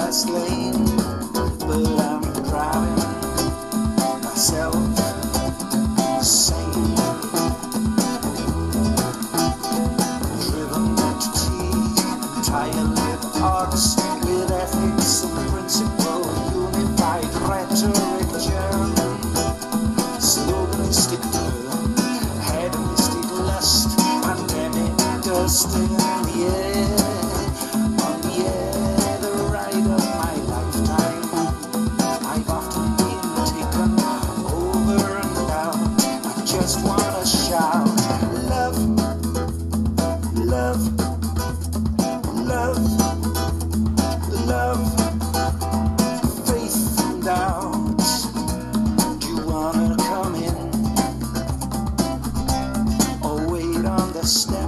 fast lane, but I'm driving myself insane. Driven entity, entirely of arts, with ethics and principle, unified rhetoric German, sloganistic term, hedonistic lust, pandemic dust in the air, on the air, the ride of my lifetime. I've often been taken over and out. I just wanna shout, love, love, love, love, faith and doubt. Do you wanna come in or wait on the step?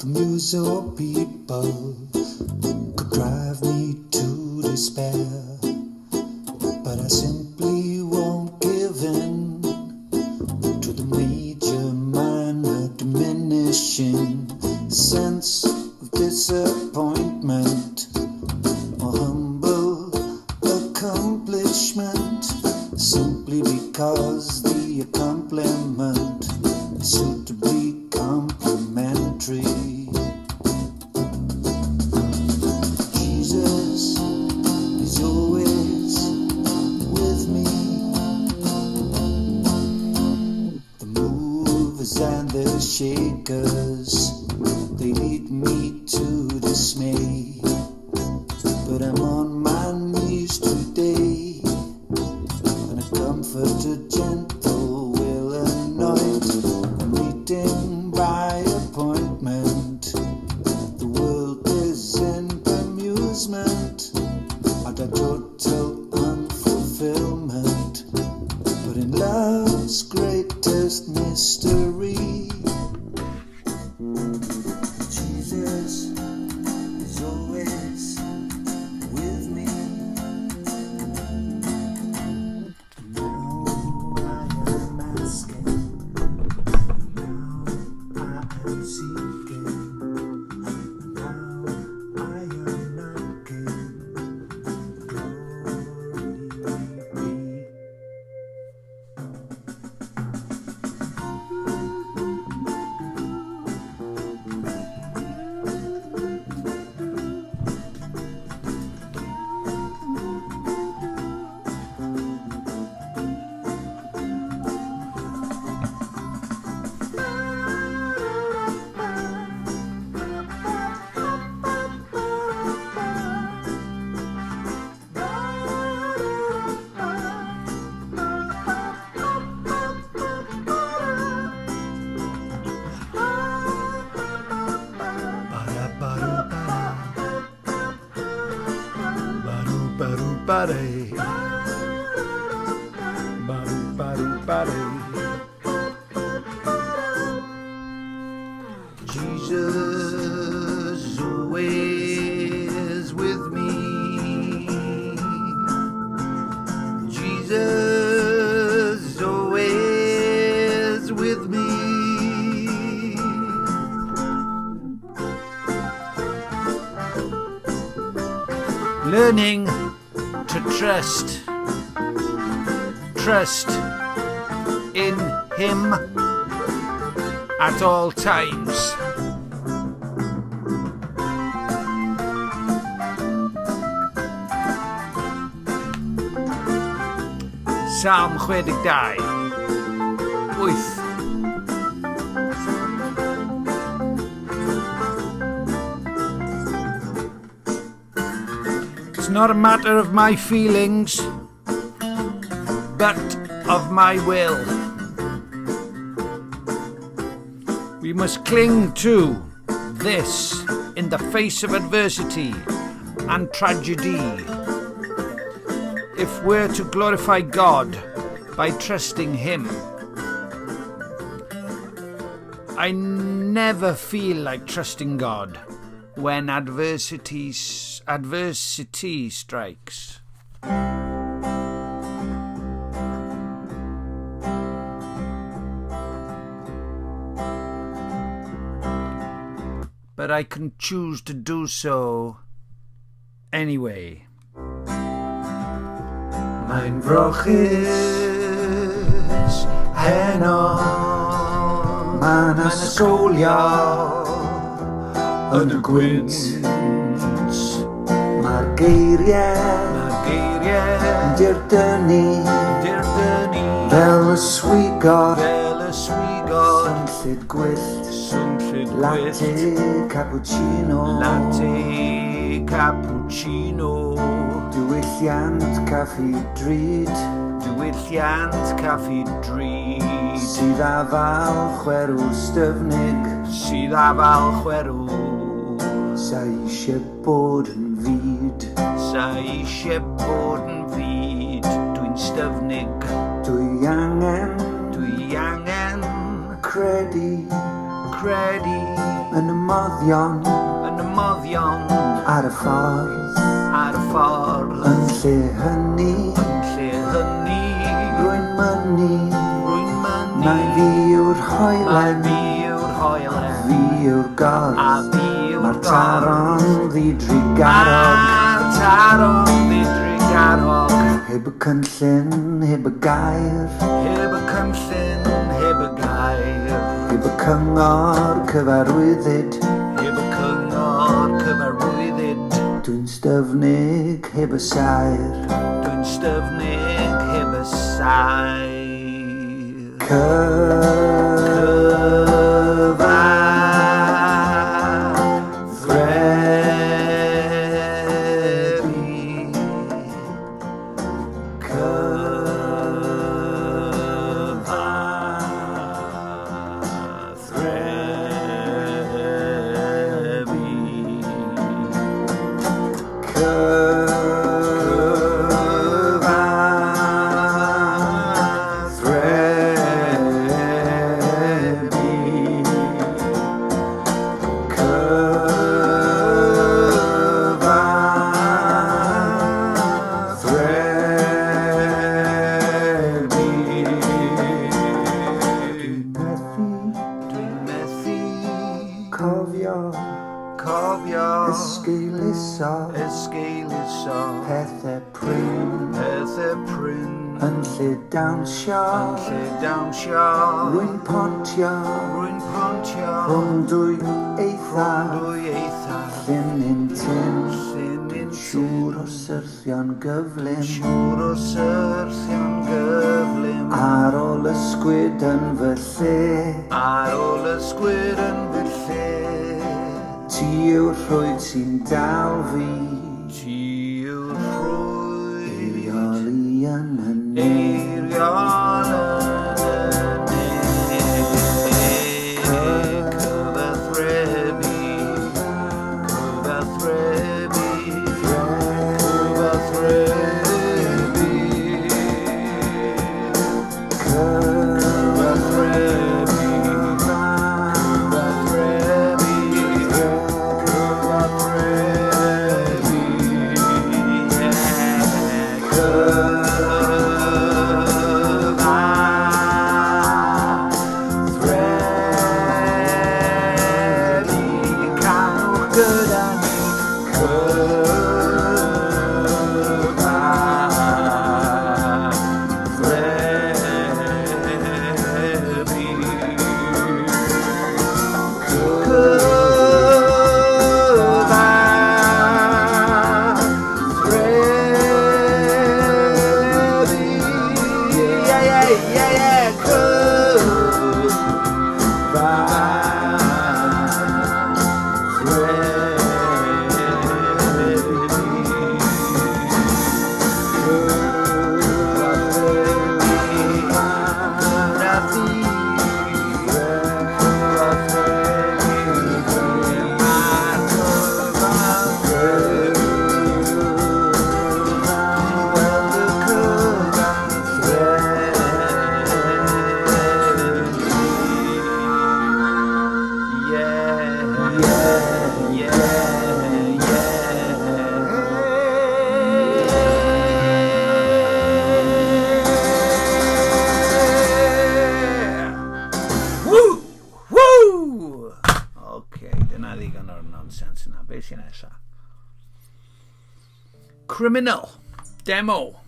The Muso people could drive me to despair, but I simply won't give in to the major minor diminishing sense of disappointment or humble accomplishment, simply because the accompaniment is suitably complimentary. Jesus is always with me. The movers and the shakers, they lead me to dismay, but I'm on my knees today, and a comforter gentle will anoint. I'm meeting by appointment. The world is in bemusement at a total unfulfillment, but in love's greatest mystery, Jesus is always with me. Now I am asking, now I am seeking, now I am knocking, glory be. ba-dee. Ba-dee. Jesus always with me. Jesus always with me. Learning to trust in Him at all times. Psalm 62, 8. It's not a matter of my feelings, but of my will. We must cling to this in the face of adversity and tragedy. If we're to glorify God by trusting Him. I never feel like trusting God when adversity strikes. But I can choose to do so anyway. Mijn vroegis heno, mijn ysgolion yn y gwynt. Mae'r geiriau di'r dynnu fel y swigod swnllid gwyllt latte cappuccino diwylliant caffi drud sydd â fal chwerw styfnig sa eisiau bod yn fyd dwi'n styfnig dwi angen credu yn y moddion ar y ffordd yn lle hynny rwy'n mynnu nai fi yw'r hoelen fi yw'r gorff mae'r taron ddidrigarog heb y cynllun heb y gair heb y cyngor cyfarwyddyd dwi'n styfnig heb y sair rwy'n pontio rhwng dwy eithaf llunyn tyn siŵr o syrthion gyflym ar ôl ysgwyd yn fy lle ti yw'r rhwyd sy'n dal fi eirioli yn hynny Cyfathrebu Criminal demo.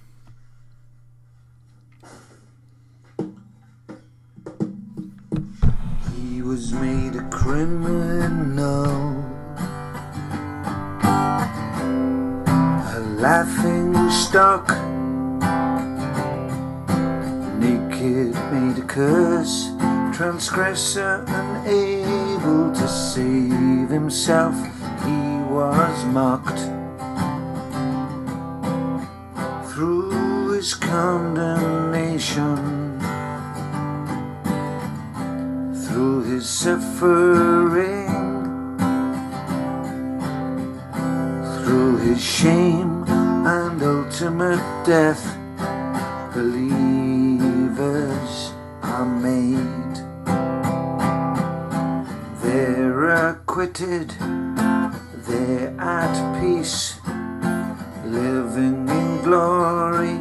He was made a criminal, a laughing stock, naked made a curse, transgressor unable to save himself, he was mocked. Through his condemnation, through his suffering, through his shame and ultimate death, believers are made. They're acquitted, they're at peace, living in glory,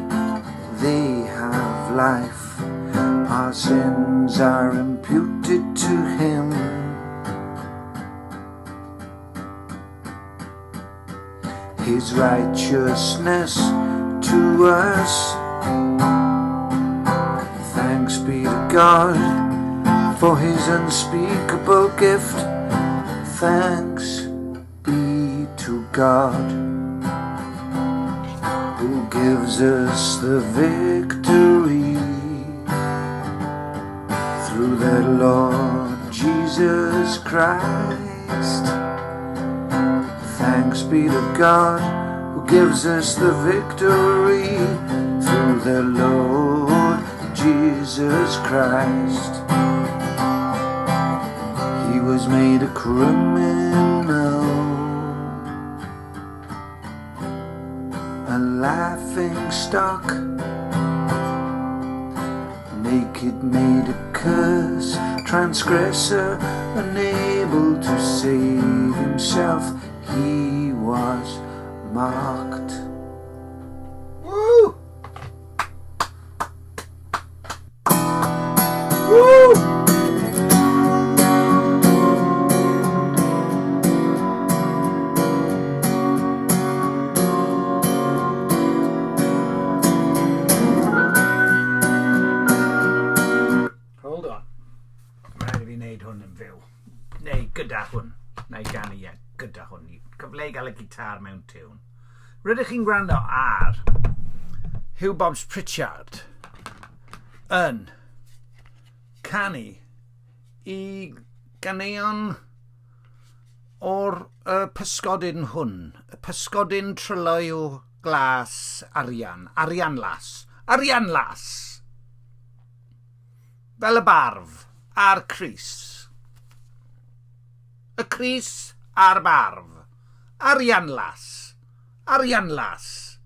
they have life. Our sins are imputed to him. His righteousness to us. Thanks be to God for his unspeakable gift. Thanks be to God, who gives us the victory through the Lord Jesus Christ. Thanks be to God, who gives us the victory through the Lord Jesus Christ. He was made a criminal, a laughing stock, naked made a curse, transgressor unable to save himself, he was mocked. Woo! Woo! Hold on. Rhaid I fi wneud hwn yn fyw. Neu gyda hwn. Neu gan i gyda hwn. Cyfle i gael y gitar mewn tiwn. Rydych chi'n gwrando ar Hugh Bobs Pritchard yn canu i ganeuon o'r pysgodyn hwn. Y pysgodyn tryloyw glas Arian. Arianlas. Arianlas. Fel y barf a'r Cris. Y Cris a'r barf. Arianlas. Arianlas.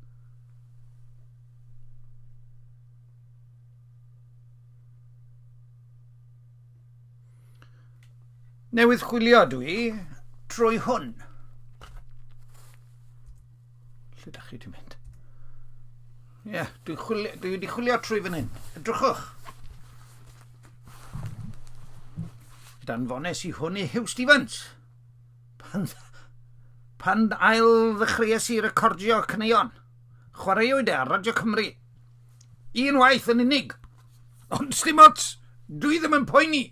Newydd chwilio dwi trwy hwn. Lle da chi di mynd? Ie, dwi wedi chwilio trwy fan hyn. Edrychwch. Danfones i hwn i Hugh Stevens. Pan ail ddechreuais i recordio caneuon. Chwaraewyd ar Radio Cymru. Un waith yn unig. Ond sdim ots, dwi ddim yn poeni.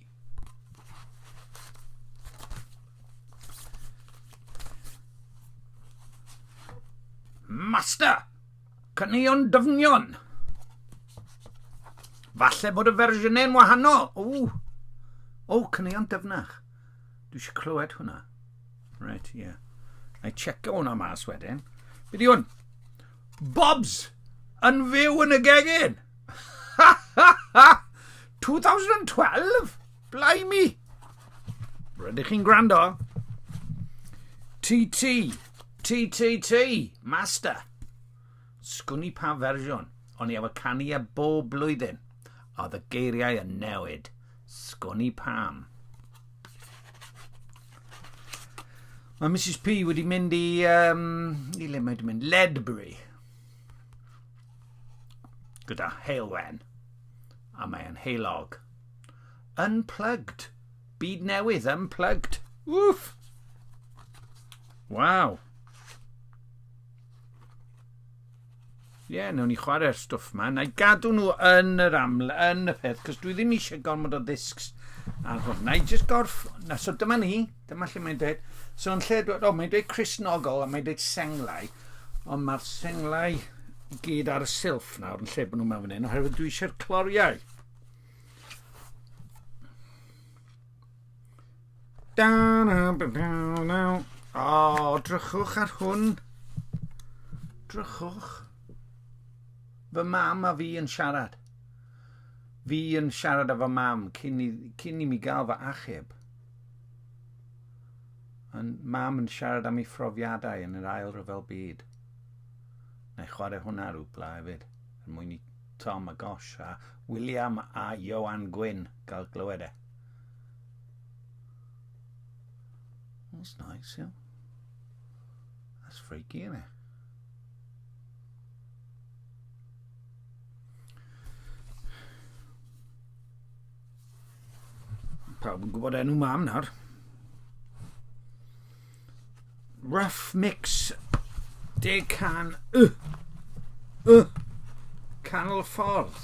Master, caneuon dyfnion. Falle bod y fersiynau'n wahanol. O, caneuon dyfnach. Dwi eisiau clywed hwnna. Right, yeah. Na i checio hwnna mas wedyn. Be di hwn? Bobs yn fyw yn y gegin. 2012? Blimey. Rydych chi'n gwrando? TTT, Master. Sgwni pa fersiwn, ond i efo canu e bob blwyddyn. Oedd y geiriau yn newid. Sgwni pam. Mae Mrs P wedi mynd i le mae wedi mynd? Ledbury. Gyda heilwen. A mae'n heilog. Unplugged. Byd newydd, unplugged. Woof. Wow. Ie, nawn ni chwarae'r stwff ma. Na i gadw nhw yn y peth, cos dwi ddim eisiau gormod o ddiscs ar hwn. Na i just so dyma ni, dyma lle mae'n dweud. So yn lle mae'n dweud Cristnogol a mae'n dweud senglau, ond mae'r senglau gyd ar y silff nawr yn lle bod nhw mewn fan hyn, oherwydd dwi eisiau'r cloriau. Drychwch ar hwn. Drychwch. Fy mam a fi yn siarad. Fi yn siarad efo mam cyn i mi gael fy achub. Mam yn siarad am ei phrofiadau yn yr ail ryfel byd. Na i chwarae hwnna ar Wpla hefyd. Er mwyn i Tom a Gosh a William a Ioan Gwyn gael glywed e. That's nice, yeah. That's freaky, isn't it? Pawb yn gwybod enw mam nawr. Rough mix. Decan. Canol ffordd.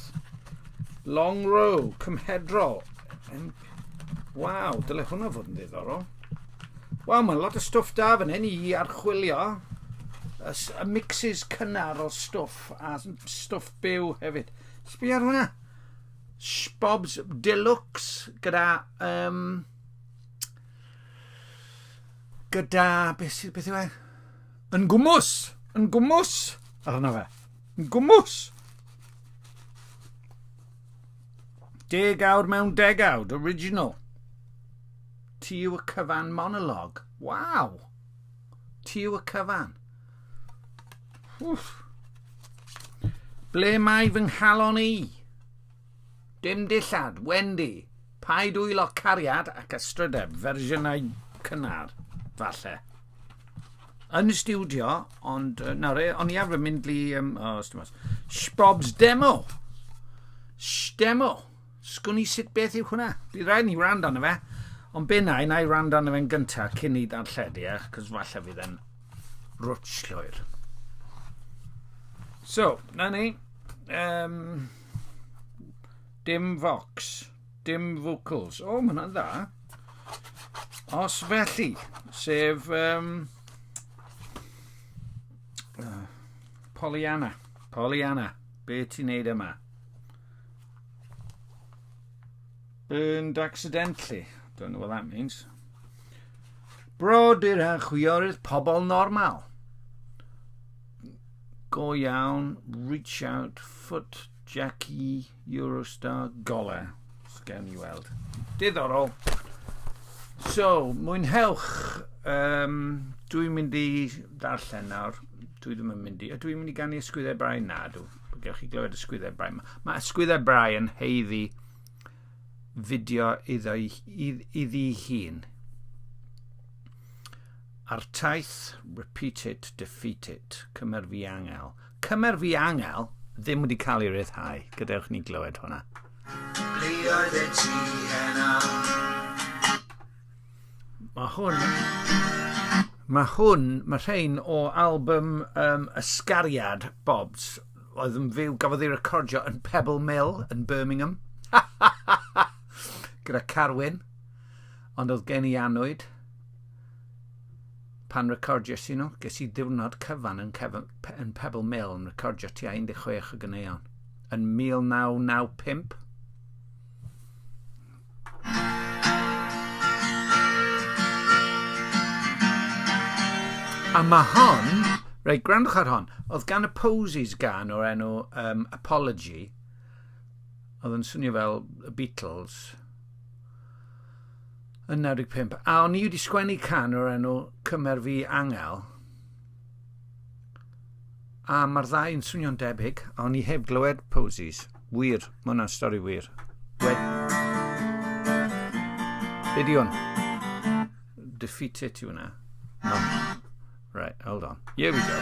Long row. Cymhedrol. Waw, dyle hwnna fod yn ddiddorol. Waw, mae'n lot o stwff da fan hyn i archwilio. Y mixes cynnar o stwff a stwff byw hefyd. Sbi ar hwnna. Bobs Deluxe gyda beth yw e? Yn gwmws ar hynna fe. Yn gwmws. 10 awr mewn 10 awr, original. Ti yw y cyfan monolog. Waw. Ti yw y cyfan. Ble mae fy nghalon i? Dim dillad, Wendy, paid wylo cariad ac ystrydeb, fersiynau cynnar, falle. Yn y studio, ond nawr o'n i arfer mynd Bob's Demo. Demo. Sgwn i sut beth yw hwnna. Bydd rhaid ni rand arno fe, ond be na i rand arno fe'n gyntaf cyn i darlledu, cos falle fydd e'n rwtsh llwyr. So, na ni. Dim vox, dim vocals. O, mae hwnna'n dda. Os felly, sef Pollyanna. Pollyanna, be ti'n neud yma? Burned accidentally. Don't know what that means. Brodyr a chwiorydd pobol normal. Go iawn, reach out, foot, Jackie, Eurostar, golau. Sgen i weld. Diddorol. So, mwynhewch. Dwi'n mynd i darllen nawr. Dwi'n mynd i ganu ysgwyddau Brian. Na, gewch chi glywed ysgwyddau Brian. Mae ysgwyddau Brian heiddi fideo iddi hun. Ar taith, repeat it, defeat it, Cymer fi angel. Cymer fi angel ddim wedi cael ei ryddhau. Gadewch ni glywed hwnna. Ble oedd y ti heno? Mae rhain o album Ysgariad Bobs. Oedd yn fyw, gafodd ei recordio yn Pebble Mill yn Birmingham. Gyda Carwyn. Ond oedd gen i anwyd. Pan recordio si nhw, ges i ddiwrnod cyfan yn Pebble Mill yn recordio tua 16 o ganeuon. Yn 1995. A mae hon, reit, gwrandwch ar hon, oedd gan y Posies gan o'r enw Apology, oedd yn swnio fel y Beatles, yn 95. A o'n i wedi sgwennu can o'r enw Cymer fi angel. A mae'r ddau yn swnio'n debyg. A o'n i heb glywed Posies. Wir. Mae hwnna'n stori wir. Be di hwn? Defeat it yw hwnna. No. Right, hold on. Here we go.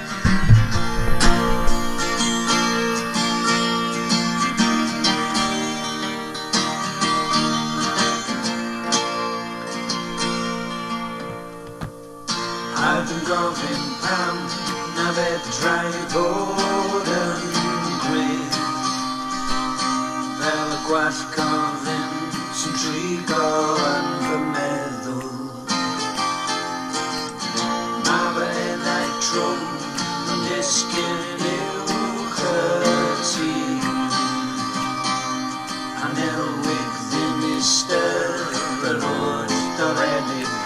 I've been gofyn pam na fedra I fod yn gwir fel y gwall gofyn sy'n trigo yn fy meddwl. Ma' fy heddau trwm yn disgyn uwch y tŷ a newydd ddim eistedd yr oed doredig.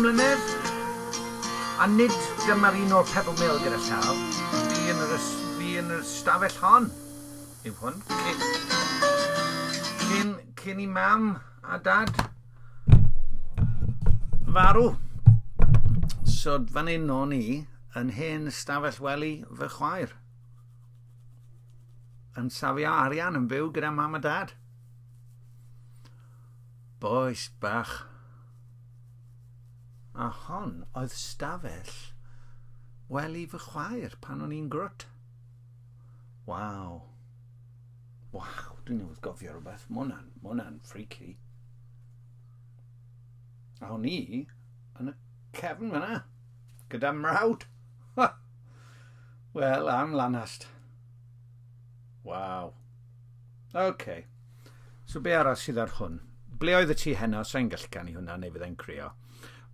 mlynedd, a nid dyma'r un o'r Pebble Mill gyda llaw, fi yn yr stafell hon yw hwn, cyn i mam a dad farw. So fan hyn o'n i yn hen stafell wely fy chwaer. Yn safio Arian yn byw gyda mam a dad. Boes bach. A hon oedd stafell wely fy chwaer pan o'n i'n grwt. Waw. Waw, dwi'n newydd gofio rhywbeth. Ma' hwnna'n freaky. A o'n i yn y cefn fyna, gyda mrawd. Wel, am lanast. Waw. OK. So be arall sydd ar hwn? Ble oedd y ti heno? Sa'n gallu canu hwnna, neu fyddai'n crio.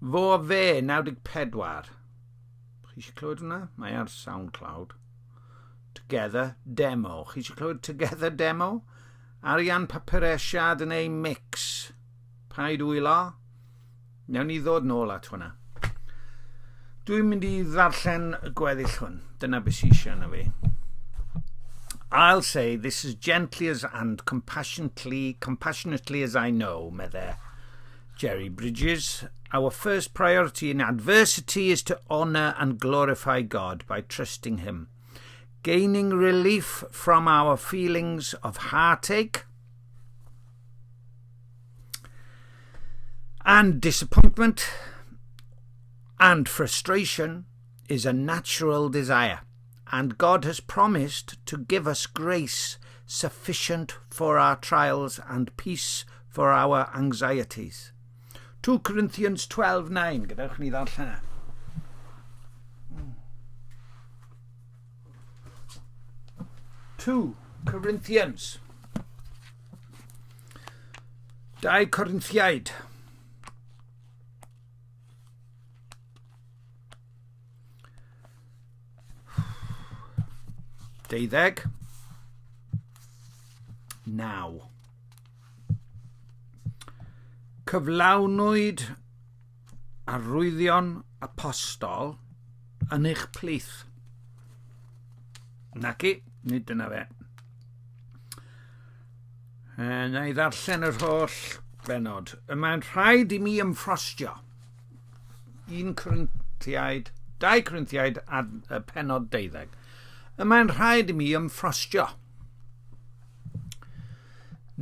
Fo fe, 94. Chi eisiau clywed hwnna? Mae ar SoundCloud. Together Demo. Chi eisiau clywed Together Demo? Arian, Papura, Chardonnay Mix. Paid wylo. Nawn ni ddod nôl at hwnna. Dwi'n mynd i ddarllen y gweddill hwn. Dyna beth sy'n eisiau yna fi. I'll say this as gently as and compassionately as I know, medde Jerry Bridges. Our first priority in adversity is to honour and glorify God by trusting Him, gaining relief from our feelings of heartache and disappointment and frustration is a natural desire. And God has promised to give us grace sufficient for our trials and peace for our anxieties. 2 Corinthians 12:9. Gadewch ni ddarllen. 2 Corinthians. 2 Corinthiaid. Deuddeg. 9. Cyflawnwyd arwyddion apostol yn eich plith. Naci, nid dyna fe. Na i ddarllen yr holl benod. Mae'n rhaid i mi ymffrostio. 2 Corinthiaid a penod 12. Mae'n rhaid i mi ymffrostio.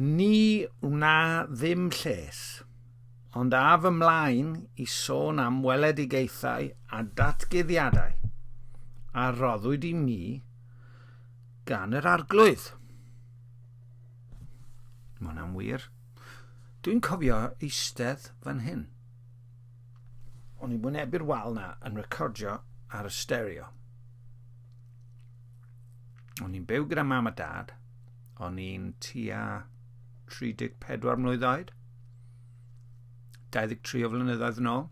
Ni wna ddim lles, ond af ymlaen i sôn am weledigaethau a datguddiadau a roddwyd i mi gan yr arglwydd. Mae hwnna'n wir. Dwi'n cofio eistedd fan hyn. O'n i'n wynebu'r wal na yn recordio ar y stereo. O'n i'n byw gyda mam a dad. O'n i'n tua 34 mlwydd oed. 23 o flynyddoedd yn ôl.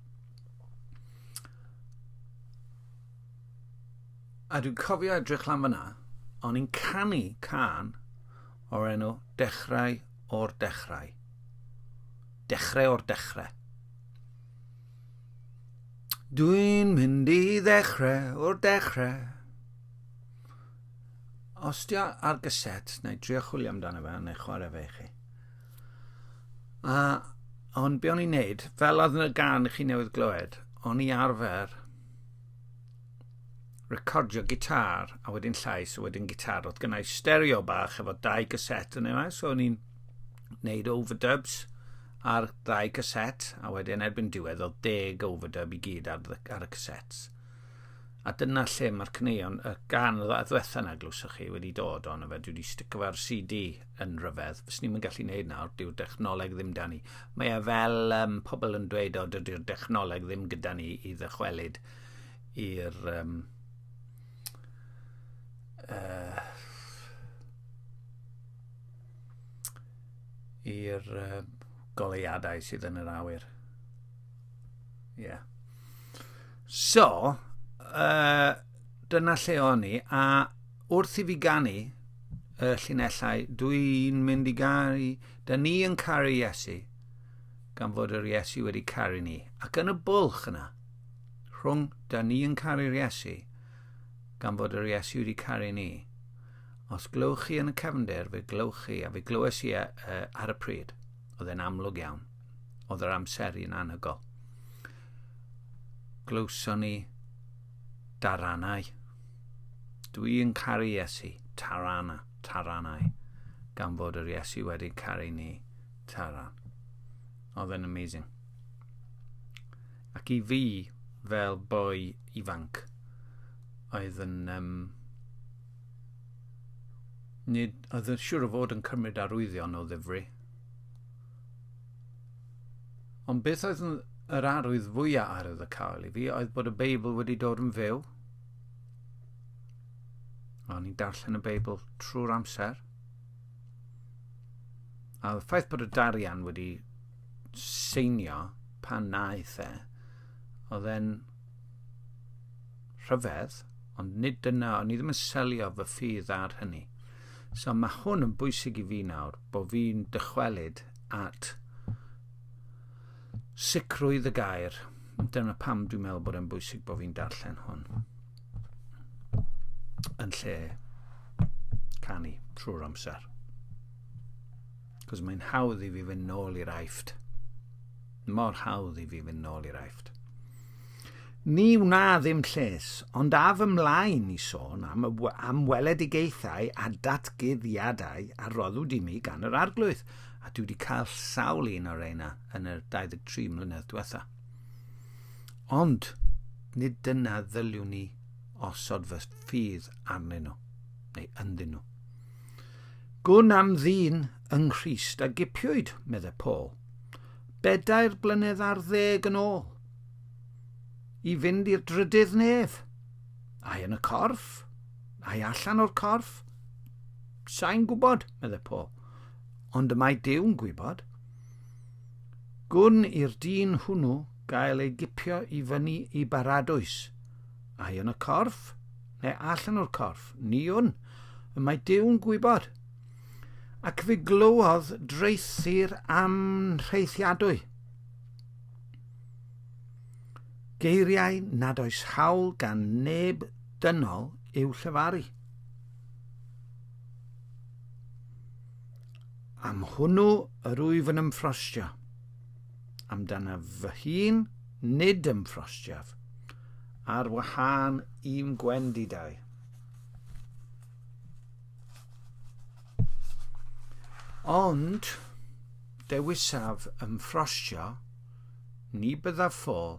A dwi'n cofio edrych lan fyna. O'n i'n canu can o'r enw Dechrau o'r Dechrau. Dechrau o'r Dechrau. Dwi'n mynd i ddechrau o'r dechrau. Os di ar gyset, neu drio chwilio amdano fe, neu chwarae fe i chi. Ond be o'n i'n neud, fel oedd yn y gan i chi newydd glywed, o'n i arfer recordio gitar, a wedyn llais, a wedyn gitar. Oedd gynnau stereo bach efo 2 gyset yn yma, so o'n i'n neud overdubs ar 2 gyset, a wedyn erbyn diwedd oedd 10 overdub i gyd ar y cysets. A dyna lle mae'r cneuon, y gan y ddwetha na glwswch chi wedi dod ond fe, dwi wedi sticio fe'r CD yn rhyfedd. Fys ni'n gallu gwneud nawr, dyw'r dechnoleg ddim da ni. Mae e fel pobl yn dweud o dydyw'r dechnoleg ddim gyda ni i ddychwelyd i'r goleuadau sydd yn yr awyr. Yeah. So, dyna lle o'n i, a wrth i fi ganu y llinellau, dwi'n mynd i ganu, da ni yn caru Iesu, gan fod yr Iesu wedi caru ni. Ac yn y bwlch yna, rhwng da ni yn caru'r Iesu, gan fod yr Iesu wedi caru ni, os glywch chi yn y cefndir, fe glywch chi, a fe glywes i ar y pryd, oedd e'n amlwg iawn, oedd yr amseru'n anhygol. Glywson ni daranau. Dwi'n caru Iesu, taranau, gan fod yr Iesu wedi caru ni, taran. Oedd e'n amazing. Ac I fi, fel boi ifanc, oedd yn... oedd yn siŵr o fod yn cymryd arwyddion o ddifri. Ond beth oedd yr arwydd fwyaf arwydd y cael I fi oedd bod y Beibl wedi dod yn fyw. O'n i'n darllen y Beibl trwy'r amser. A y ffaith bod y Arian wedi seinio pan naeth oedd e'n rhyfedd, ond nid dyna, o'n I ddim yn selio fy ffydd ar hynny. So mae hwn yn bwysig I fi nawr, bod fi'n dychwelyd at sicrwydd y gair. Dyna pam dwi'n meddwl bod e'n bwysig bod fi'n darllen hwn. Yn lle canu trwy'r amser. Cos mae'n hawdd I fi fynd nôl i'r aifft. Mor hawdd I fi fynd nôl i'r aifft. Ni wna ddim lles, ond af ymlaen I sôn am weledigaethau a datguddiadau a roddwyd I mi gan yr arglwydd, a dwi wedi cael sawl un o'r reina yn y 23 mlynedd diwetha. Ond nid dyna ddyliwn ni osod fy ffydd arnyn nhw, neu ynddyn nhw. Gwn am ddyn yng Nghrist a gipiwyd, meddai Paul, 4 blynedd ar 10 yn ôl, I fynd i'r drydydd nef. Ai yn y corff? Ai allan o'r corff? Sa'n gwybod, meddai Paul, ond y mae Dyw'n gwybod. Gwn i'r dyn hwnnw gael ei gipio I fyny I baradwys. Ai yn y corff? Neu allan o'r corff? Ni hwn, y mae Dyw'n gwybod. Ac fe glywodd dreuthu'r amhreithiadwy. Geiriau nad oes hawl gan neb dynol i'w llyfaru. Am hwnnw yr wyf yn ymffrostio. Amdana fy hun nid ymffrostiaf. Ar wahân I'm gwendidau. Ond dewisaf ymffrostio ni byddaf ffôl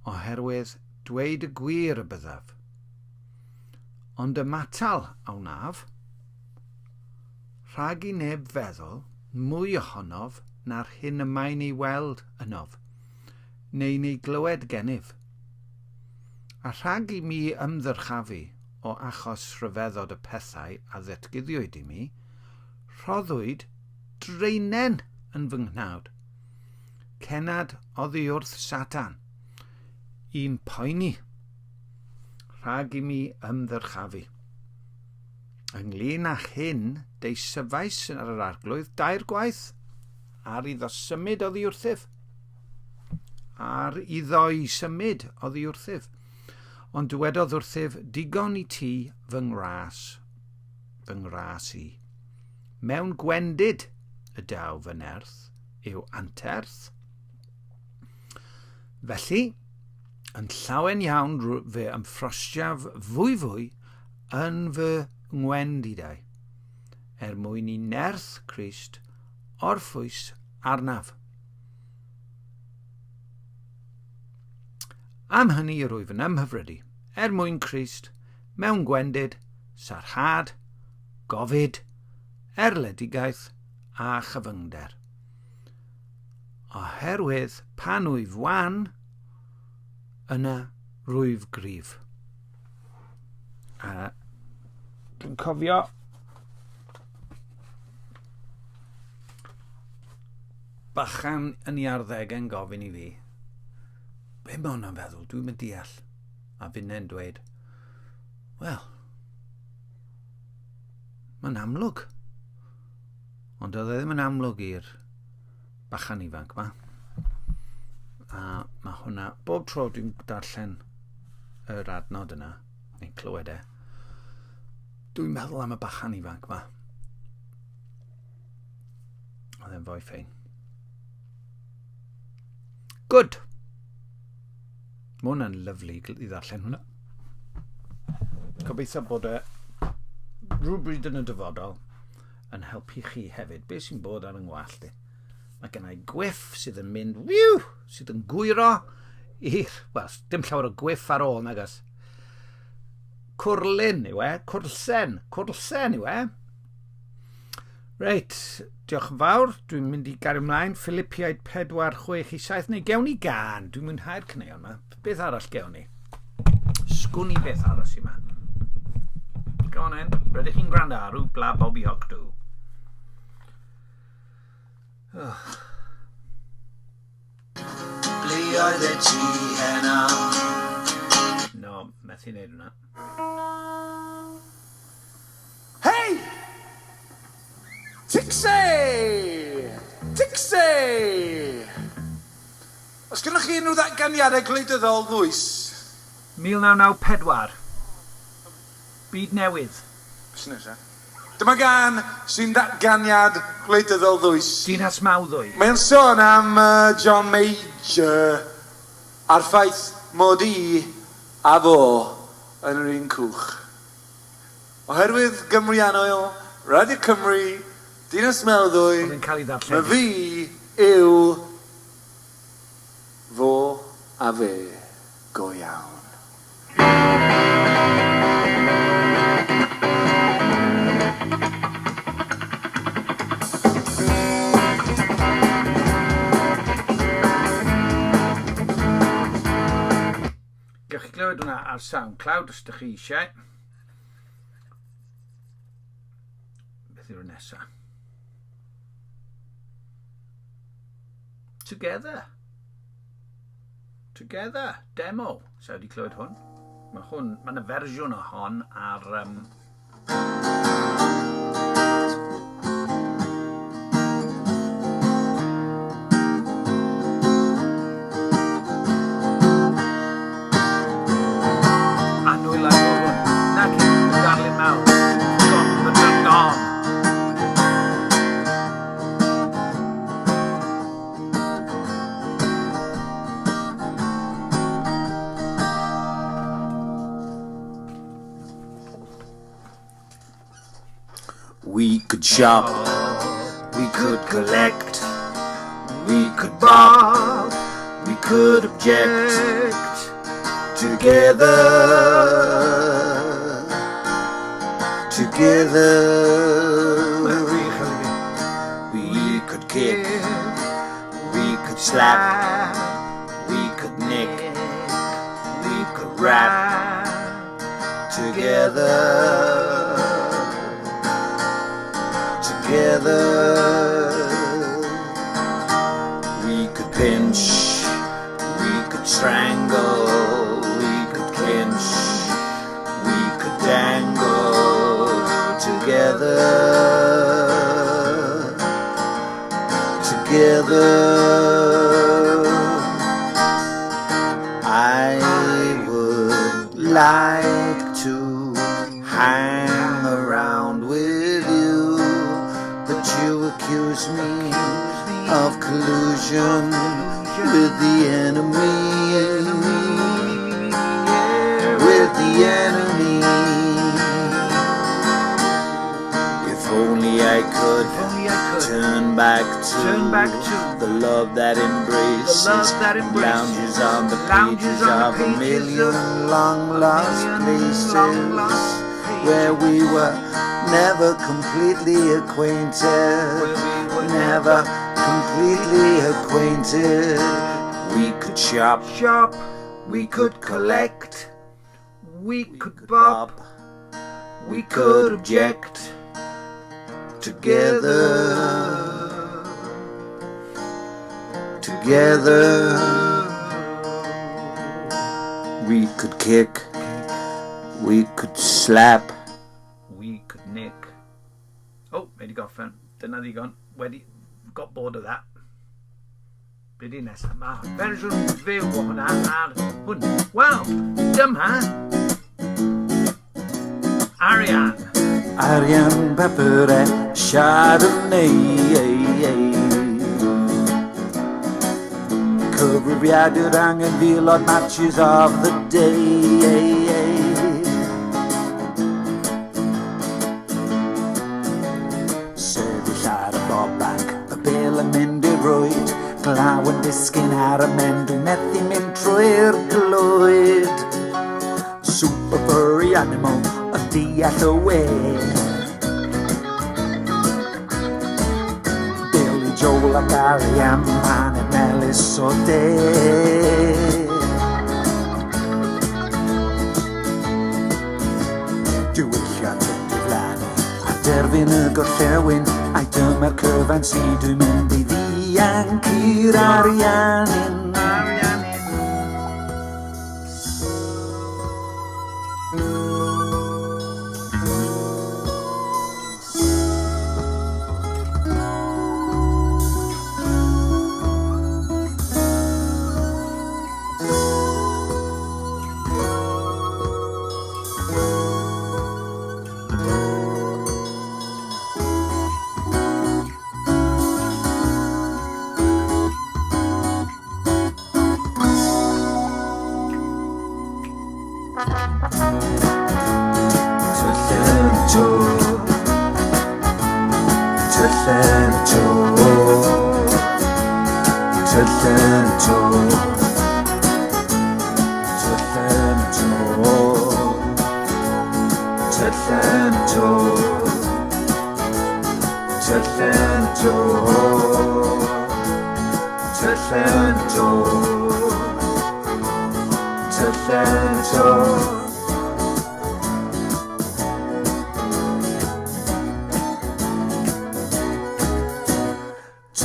oherwydd dweud y gwir y byddaf. Ond y matal a wnaf, rhag I neb feddwl mwy ohonof na'r hyn y mae'n ei weld ynof, neu ni glywed gennyf. A rhag I mi ymddyrchafu o achos rhyfeddod y pethau a ddatguddiwyd I mi, rhoddwyd dreinen yn fy nghnawd. Cenad oddi wrth Satan. I'n poeni. Rhag I mi ymddyrchafu. Ynglŷn â hyn, deisyfais ar yr arglwydd 2 gwaith, ar iddo symud oddi wrthyf. Ar iddo I symud oddi wrthyf. Ond dywedodd wrthyf digon I ti fy ngras I. Mewn gwendid y daw fy nerth yw anterth. Felly, yn llawen iawn fe ymffrostiaf fwy yn fy ngwendidau, mwyn I nerth Crist orffwys arnaf. Am hynny rwyf yn ymhyfrydu, mwyn Crist, mewn gwendid, sarhad, gofid, erledigaeth a chyfyngder. Oherwydd pan wyf wan, yna rwyf grif. A dwi'n cofio bachan yn ei arddegau'n gofyn I fi, be mae hwnna'n feddwl, dwi'n mynd deall. A fi'n dweud, wel, mae'n amlwg. Ond oedd e ddim yn amlwg i'r bachan ifanc ma. A mae hwnna, bob tro dwi'n darllen yr adnod yna, neu'n clywed e, dwi'n meddwl am y bachan ifanc yma. Oedd e'n fwy ffein. Good! Mae hwnna'n lyflu i ddarllen hwnna. Gobeithio bod e rhywbryd yn y dyfodol yn helpu chi hefyd. Be sy'n bod ar yng ngwallt i? Mae gennau gwyff sydd yn mynd, wiw, sydd yn gwyro i'r, wel, dim llawer o gwyff ar ôl, nagos. Cwrlyn yw e, cwrlsen yw e. Reit, diolch yn fawr, dwi'n mynd i gario ymlaen, Philippiaid 4:6-7, neu gewn ni gan, dwi'n mwynhau'r cyneuon yma. Beth arall gewn ni? Sgwn i beth arall sy'n yma. Go on in, rydych chi'n gwrando ar Wpla Bobi Hocdw. Ble oedd e ti heno? No, methu neud hwnna. Hey! Tixie! Tixie! Os gynnwch chi unrhyw ddatganiadau gwleidyddol ddwys? 1994. Byd newydd. Busnes, e? Dyma gan sy'n datganiad gwleidyddol ddwys. Dinas Mawddwy. Mae'n sôn am John Major a'r ffaith mod i a fo yn yr un cwch. Oherwydd Gymru Anoel, Radio Cymru, Dinas Mawddwy, Oedd yn cael ei mae ddarllen. fi yw fo a fe go iawn. Gewch chi glywed hwnna ar SoundCloud os ydych chi eisiau. Beth yw'r nesaf? Together, demo. So wedi clywed hwn. Mae yna fersiwn o hon ar... Anwyl ar hwn. Na ci, darlun mawr. Gone. We could shop, we could collect, we could bark, we could object together, we could kick, we could slap, we could nick, we could rap together. We could pinch, we could strangle, we could clinch, we could dangle together. I would like to hang around with you, but you accuse me of collusion with the enemy. If only I could turn back to the love that embraces, lounges on the pages of a million long lost places where we were never completely acquainted. We could shop, we could collect, We could bop, we could object together. We could kick, we could slap, we could nick. Oh, wedi goffen. Dyna ddigon. Got bored of that. Be di nesaf? Mae fersiwn fyw o hwnna ar hwn. Wel, dyma Arian. Arian, Papura, Chardonnay. Cyfrifiadur angen filod matches of the day. Sefyll ar y bobag, y bel yn mynd i'r rwyd, glaw yn disgyn ar y men, dwi'n methu mynd trwy'r glwyd. Super furry animal, y deall y we. Billy Joel ac Arian, man yn melys o de. Diwylliant yn diflannu, a derfyn y gorllewin, a'i dyma'r cyfan si dwi'n mynd i ddianc i'r Ariannin.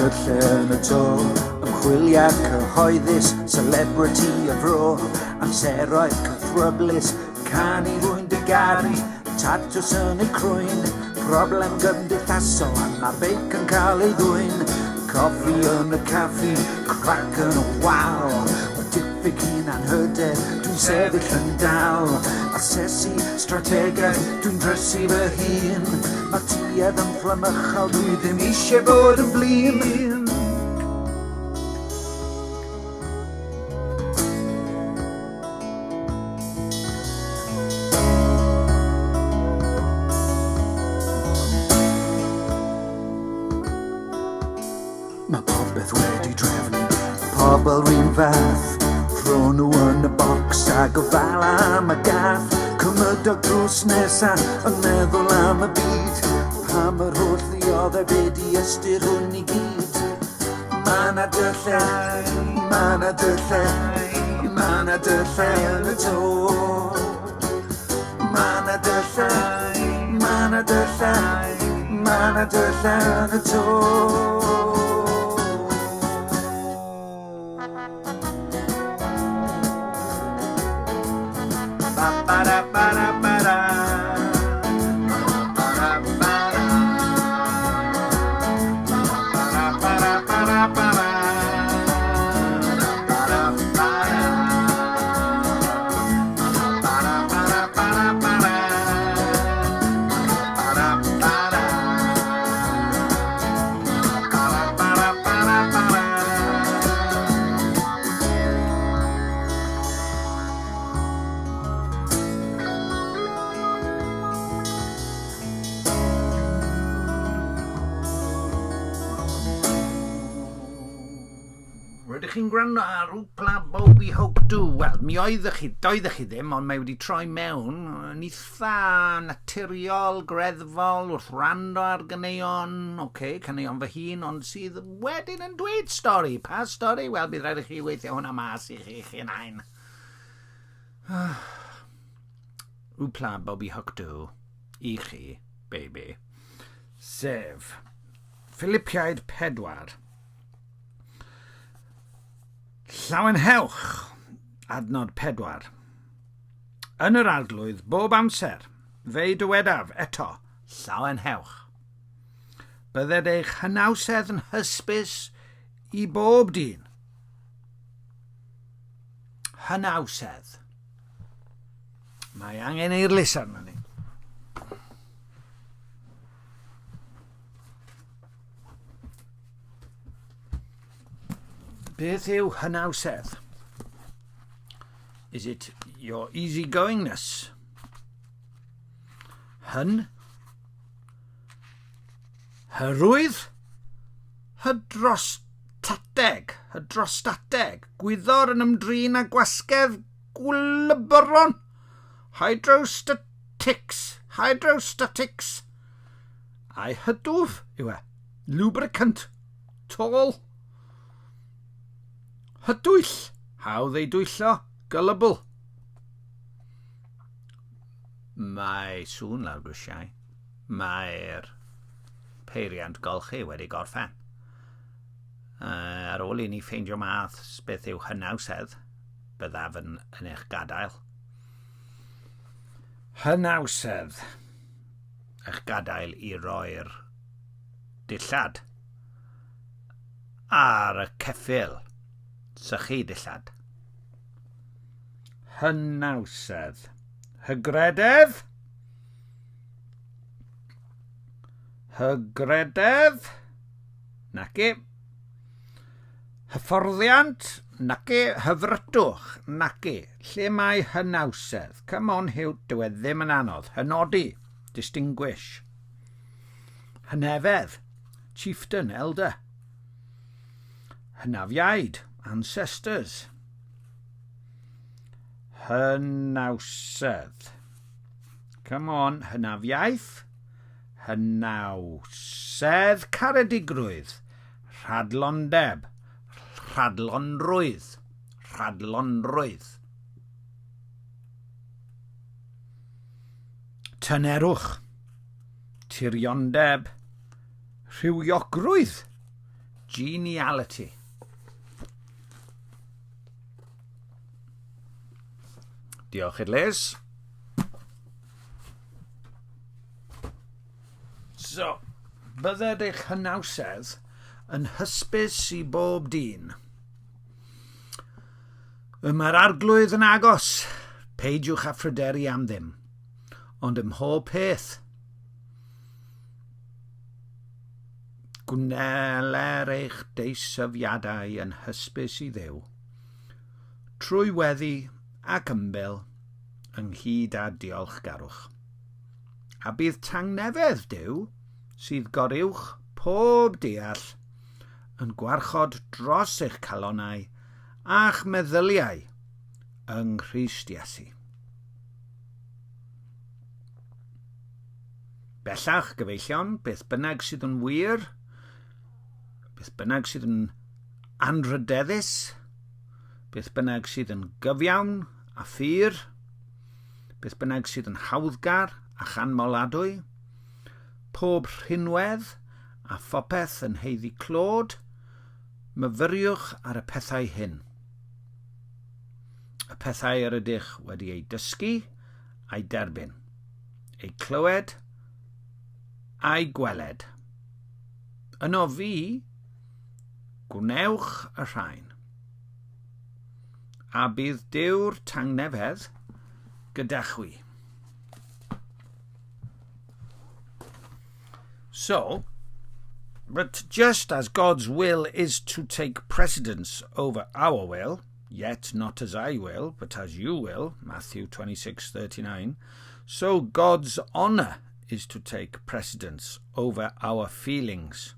Tyllen y to, ymchwiliad cyhoeddus, celebrity y fro, amseroedd cythryblus, canu rwy'n dy garu, tatws yn y crwyn, problem gymdeithasol, a mae'r beic yn cael ei ddwyn, coffi yn y caffi, crac yn y wal, o diffyg un anhyder, dwi'n sefyll yn dal, asesu strategaeth, dwi'n drysu fy hun, mae tuedd yn fflamychol, dwi ddim eisiau bod yn flin. Mae popeth wedi drefnu, pobl rhywun fath, rho nhw yn y bocs a gofal am y gath, cymryd o drws nesa yn meddwl am y byd, pam yr holl ddioddau be di ystyr hwn i gyd. Ma' na dyllai, ma' na dyllai, ma' na dyllai yn y to. Ma' na dyllai, ma' na dyllai, ma' na dyllai yn y to. Rydych chi'n gwrando ar Wpla22.113. Wel, mi oeddech chi ddim, ond mae wedi troi mewn yn eitha naturiol, greddfol, wrth rando ar ganeuon, caneuon fy hun, ond sydd wedyn yn dweud stori. Pa stori? Wel, bydd rhaid i chi weithio hwnna mas i chi'n ein. Wpla22.113 i chi, baby. Sef Filipiaid 4. Llawenhewch, adnod 4. Yn yr arglwydd, bob amser, fe'i dywedaf eto, llawenhewch. Bydded eich hynawsedd yn hysbys i bob dyn, hynawsedd. Mae angen eirlys arno ni. Beth yw hynawsedd? Is it your easygoingness? Hyrwydd? Hydrostateg, gwyddor yn ymdrin â gwasgedd gwlybron. Hydrostatics. A'i hydwf yw e. Lubricant. Tôl. Hydwyll. Hawdd ei dwyllo. Gullible. Mae sŵn lawr grisiau. Mae'r peiriant golchi wedi gorffen. Ar ôl i ni ffeindio math beth yw hynawsedd, byddaf yn eich gadael. Hynawsedd. Eich gadael i roi'r dillad ar y ceffyl. Sychu dillad. Hynawsedd. Hygrededd. Naci. Hyfforddiant. Naci. Hyfrytwch. Naci. Lle mae hynawsedd? Come on, Hugh, dyw e ddim yn anodd. Hynodi. Distinguish. Hynefedd. Chieftain, elder. Hynafiaid. Ancestors. Hynawsedd. Come on, hynafiaeth. Hynawsedd. Caredigrwydd. Rhadlondeb. Rhadlonrwydd. Tynerwch. Tiriondeb. Rhywiogrwydd. Geniality. Diolch Liz. So, bydded eich hynawsedd yn hysbys i bob dyn. Mae'r arglwydd yn agos, peidiwch a phryderi am ddim, ond ym mhob peth. Gwneler eich deisyfiadau yn hysbys i Dduw, trwy weddi ac ymbil ynghyd â diolchgarwch. A bydd tangnefedd Duw, sydd goriwch pob deall, yn gwarchod dros eich calonnau a'ch meddyliau yng Nghrist Iesu. Bellach gyfeillion, beth bynnag sydd yn wir, beth bynnag sydd yn anrydeddus, beth bynnag sydd yn gyfiawn a ffyr, beth bynnag sydd yn hawddgar a chanmoladwy, pob rhinwedd a phopeth yn heiddi clod, myfyriwch ar y pethau hyn. Y pethau yr ydych wedi ei dysgu a'i derbyn, ei clywed a'i gweled. Yno fi, gwnewch y rhain. A bydd Duw'r tangnefedd gyda chwi. So, but just as God's will is to take precedence over our will, yet not as I will, but as you will, Matthew 26:39, so God's honour is to take precedence over our feelings.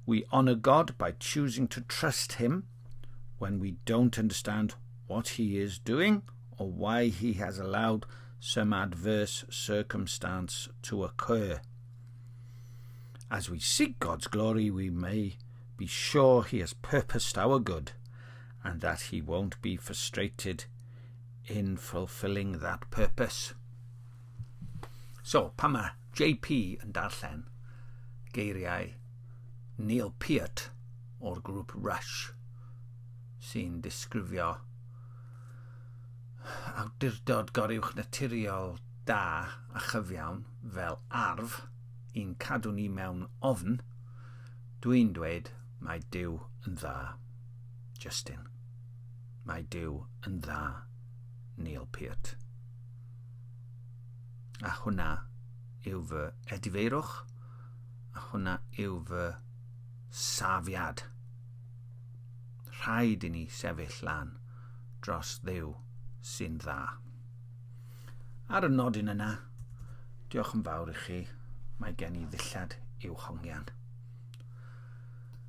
We honour God by choosing to trust him when we don't understand what he is doing or why he has allowed some adverse circumstance to occur. As we seek God's glory, we may be sure he has purposed our good and that he won't be frustrated in fulfilling that purpose. So, pan mae JP yn darllen geiriau Neil Peart o'r grŵp Rush sy'n disgrifio awdurdod goriwch naturiol da a chyfiawn fel arf i'n cadw ni mewn ofn, dwi'n dweud mae Duw yn dda. Justin. Mae Duw yn dda, Neil Peart. A hwnna yw fy edifeirwch, a hwnna yw fy safiad. Rhaid i ni sefyll lan dros Dduw sy'n dda. Ar y nodyn yna, diolch yn fawr i chi. Mae gen i ddillad i'w hongian.